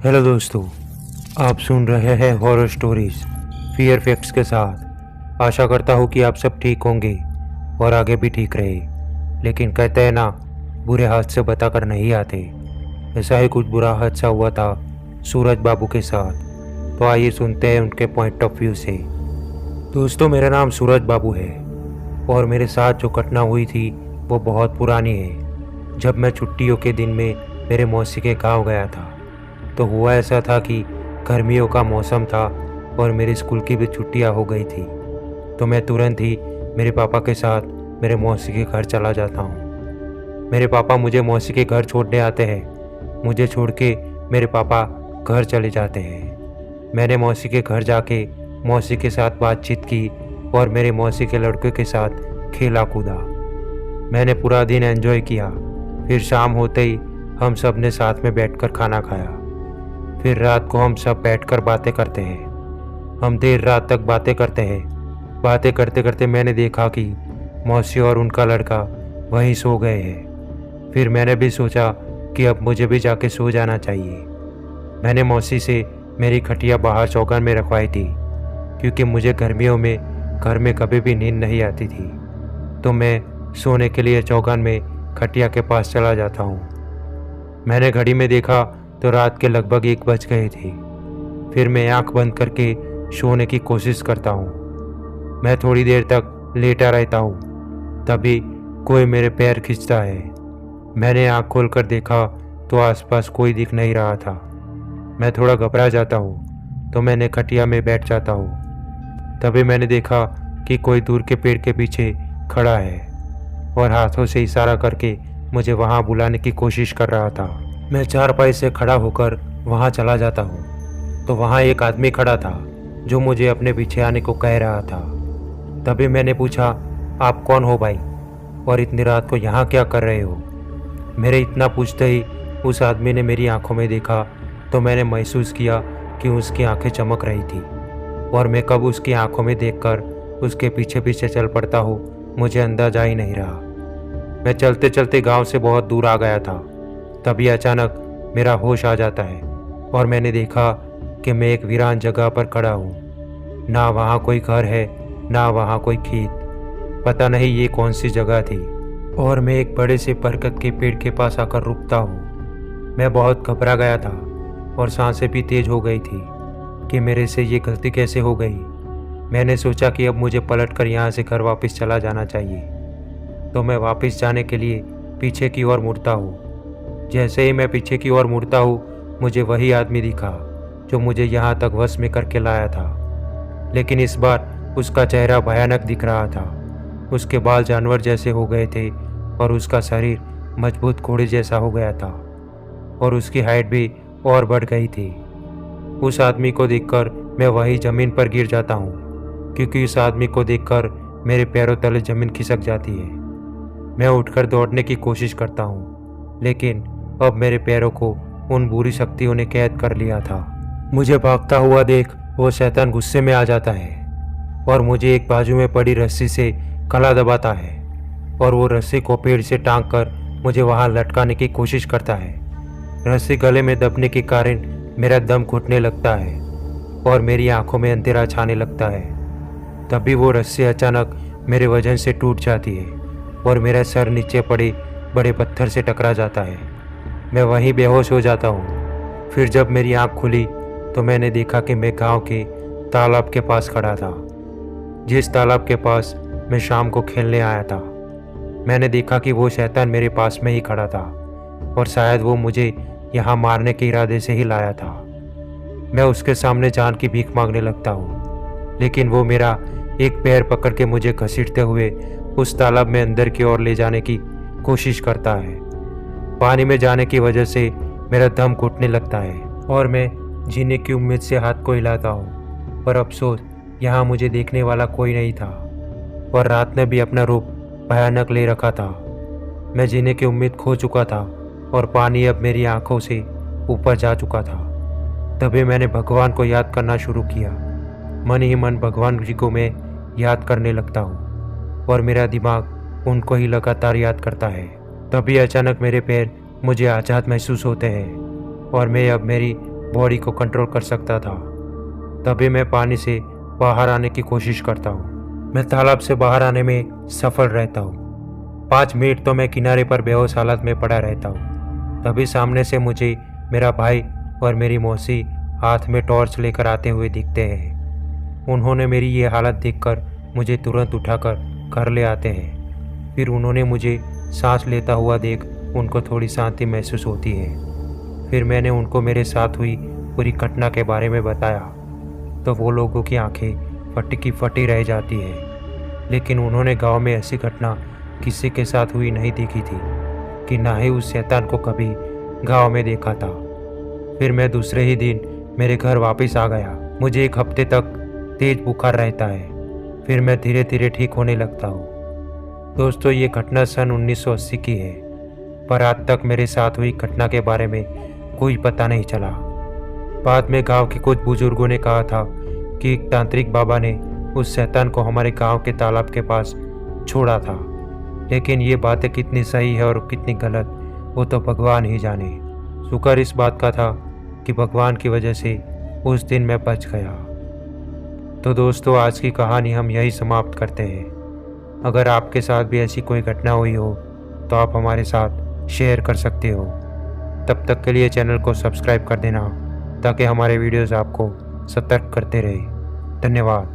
Hello दोस्तों, आप सुन रहे हैं हॉरर स्टोरीज फियर फैक्ट्स के साथ। आशा करता हूँ कि आप सब ठीक होंगे और आगे भी ठीक रहे। लेकिन कहते हैं ना, बुरे हादसे बताकर नहीं आते। ऐसा ही कुछ बुरा हादसा हुआ था सूरज बाबू के साथ। तो आइए सुनते हैं उनके पॉइंट ऑफ व्यू से। दोस्तों, मेरा नाम सूरज बाबू है और मेरे साथ जो घटना हुई थी वो बहुत पुरानी है। जब मैं छुट्टियों के दिन में मेरे मौसी के गाँव गया था तो हुआ ऐसा था कि गर्मियों का मौसम था और मेरे स्कूल की भी छुट्टियां हो गई थी। तो मैं तुरंत ही मेरे पापा के साथ मेरे मौसी के घर चला जाता हूँ। मेरे पापा मुझे मौसी के घर छोड़ने आते हैं। मुझे छोड़ के मेरे पापा घर चले जाते हैं। मैंने मौसी के घर जाके मौसी के साथ बातचीत की और मेरे मौसी के लड़के के साथ खेला कूदा। मैंने पूरा दिन एंजॉय किया। फिर शाम होते ही हम सब ने साथ में बैठकर खाना खाया। फिर रात को हम सब बैठकर बातें करते हैं। हम देर रात तक बातें करते हैं। बातें करते करते मैंने देखा कि मौसी और उनका लड़का वहीं सो गए हैं। फिर मैंने भी सोचा कि अब मुझे भी जाके सो जाना चाहिए। मैंने मौसी से मेरी खटिया बाहर चौगान में रखवाई थी, क्योंकि मुझे गर्मियों में घर में कभी भी नींद नहीं आती थी। तो मैं सोने के लिए चौगान में खटिया के पास चला जाता हूँ। मैंने घड़ी में देखा तो रात के लगभग 1 बज गए थे। फिर मैं आंख बंद करके सोने की कोशिश करता हूँ। मैं थोड़ी देर तक लेटा रहता हूँ। तभी कोई मेरे पैर खींचता है। मैंने आंख खोलकर देखा तो आसपास कोई दिख नहीं रहा था। मैं थोड़ा घबरा जाता हूँ तो मैंने खटिया में बैठ जाता हूँ। तभी मैंने देखा कि कोई दूर के पेड़ के पीछे खड़ा है और हाथों से इशारा करके मुझे वहाँ बुलाने की कोशिश कर रहा था। मैं चारपाई से खड़ा होकर वहाँ चला जाता हूँ तो वहाँ एक आदमी खड़ा था जो मुझे अपने पीछे आने को कह रहा था। तभी मैंने पूछा, आप कौन हो भाई, और इतनी रात को यहाँ क्या कर रहे हो? मेरे इतना पूछते ही उस आदमी ने मेरी आंखों में देखा तो मैंने महसूस किया कि उसकी आंखें चमक रही थी और मैं कब उसकी आंखों में देखकर उसके पीछे पीछे चल पड़ता हूँ मुझे अंदाजा ही नहीं रहा। मैं चलते चलते गाँव से बहुत दूर आ गया था। तभी अचानक मेरा होश आ जाता है और मैंने देखा कि मैं एक वीरान जगह पर खड़ा हूँ। ना वहाँ कोई घर है, ना वहाँ कोई खेत। पता नहीं ये कौन सी जगह थी। और मैं एक बड़े से बरगद के पेड़ के पास आकर रुकता हूँ। मैं बहुत घबरा गया था और सांसें भी तेज हो गई थी कि मेरे से ये गलती कैसे हो गई। मैंने सोचा कि अब मुझे पलटकर यहाँ से घर वापस चला जाना चाहिए। तो मैं वापस जाने के लिए पीछे की ओर मुड़ता हूँ। जैसे ही मैं पीछे की ओर मुड़ता हूँ मुझे वही आदमी दिखा जो मुझे यहाँ तक वश में करके लाया था। लेकिन इस बार उसका चेहरा भयानक दिख रहा था। उसके बाल जानवर जैसे हो गए थे और उसका शरीर मजबूत घोड़े जैसा हो गया था और उसकी हाइट भी और बढ़ गई थी। उस आदमी को देखकर मैं वही ज़मीन पर गिर जाता हूँ, क्योंकि उस आदमी को देखकर मेरे पैरों तले ज़मीन खिसक जाती है। मैं उठकर दौड़ने की कोशिश करता हूँ, लेकिन अब मेरे पैरों को उन बुरी शक्तियों ने कैद कर लिया था। मुझे भागता हुआ देख वो शैतान गुस्से में आ जाता है और मुझे एक बाजू में पड़ी रस्सी से गला दबाता है और वो रस्सी को पेड़ से टांग कर मुझे वहाँ लटकाने की कोशिश करता है। रस्सी गले में दबने के कारण मेरा दम घुटने लगता है और मेरी आंखों में अंधेरा छाने लगता है। तभी वो रस्सी अचानक मेरे वजन से टूट जाती है और मेरा सर नीचे पड़े बड़े पत्थर से टकरा जाता है। मैं वहीं बेहोश हो जाता हूँ। फिर जब मेरी आंख खुली तो मैंने देखा कि मैं गांव के तालाब के पास खड़ा था, जिस तालाब के पास मैं शाम को खेलने आया था। मैंने देखा कि वो शैतान मेरे पास में ही खड़ा था और शायद वो मुझे यहाँ मारने के इरादे से ही लाया था। मैं उसके सामने जान की भीख मांगने लगता हूँ, लेकिन वो मेरा एक पैर पकड़ के मुझे घसीटते हुए उस तालाब में अंदर की ओर ले जाने की कोशिश करता है। पानी में जाने की वजह से मेरा दम घुटने लगता है और मैं जीने की उम्मीद से हाथ को हिलाता हूँ, पर अफसोस यहाँ मुझे देखने वाला कोई नहीं था और रात ने भी अपना रूप भयानक ले रखा था। मैं जीने की उम्मीद खो चुका था और पानी अब मेरी आंखों से ऊपर जा चुका था। तभी मैंने भगवान को याद करना शुरू किया। मन ही मन भगवान जी को मैं याद करने लगता हूँ और मेरा दिमाग उनको ही लगातार याद करता है। तभी अचानक मेरे पैर मुझे आज़ाद महसूस होते हैं और मैं अब मेरी बॉडी को कंट्रोल कर सकता था। तभी मैं पानी से बाहर आने की कोशिश करता हूँ। मैं तालाब से बाहर आने में सफल रहता हूँ। 5 मिनट तो मैं किनारे पर बेहोश हालत में पड़ा रहता हूँ। तभी सामने से मुझे मेरा भाई और मेरी मौसी हाथ में टॉर्च लेकर आते हुए दिखते हैं। उन्होंने मेरी ये हालत देखकर मुझे तुरंत उठाकर घर ले आते हैं। फिर उन्होंने मुझे सांस लेता हुआ देख उनको थोड़ी शांति महसूस होती है। फिर मैंने उनको मेरे साथ हुई पूरी घटना के बारे में बताया तो वो लोगों की आंखें फटी की फटी रह जाती है। लेकिन उन्होंने गांव में ऐसी घटना किसी के साथ हुई नहीं देखी थी कि ना ही उस शैतान को कभी गांव में देखा था। फिर मैं दूसरे ही दिन मेरे घर वापस आ गया। मुझे 1 हफ्ते तक तेज बुखार रहता है। फिर मैं धीरे धीरे ठीक होने लगता हूँ। दोस्तों, ये घटना सन 1980 की है, पर आज तक मेरे साथ हुई घटना के बारे में कोई पता नहीं चला। बाद में गांव के कुछ बुजुर्गों ने कहा था कि एक तांत्रिक बाबा ने उस शैतान को हमारे गांव के तालाब के पास छोड़ा था। लेकिन ये बातें कितनी सही है और कितनी गलत, वो तो भगवान ही जाने। शुक्र इस बात का था कि भगवान की वजह से उस दिन मैं बच गया। तो दोस्तों, आज की कहानी हम यही समाप्त करते हैं। अगर आपके साथ भी ऐसी कोई घटना हुई हो तो आप हमारे साथ शेयर कर सकते हो। तब तक के लिए चैनल को सब्सक्राइब कर देना ताकि हमारे वीडियोस आपको सतर्क करते रहे। धन्यवाद।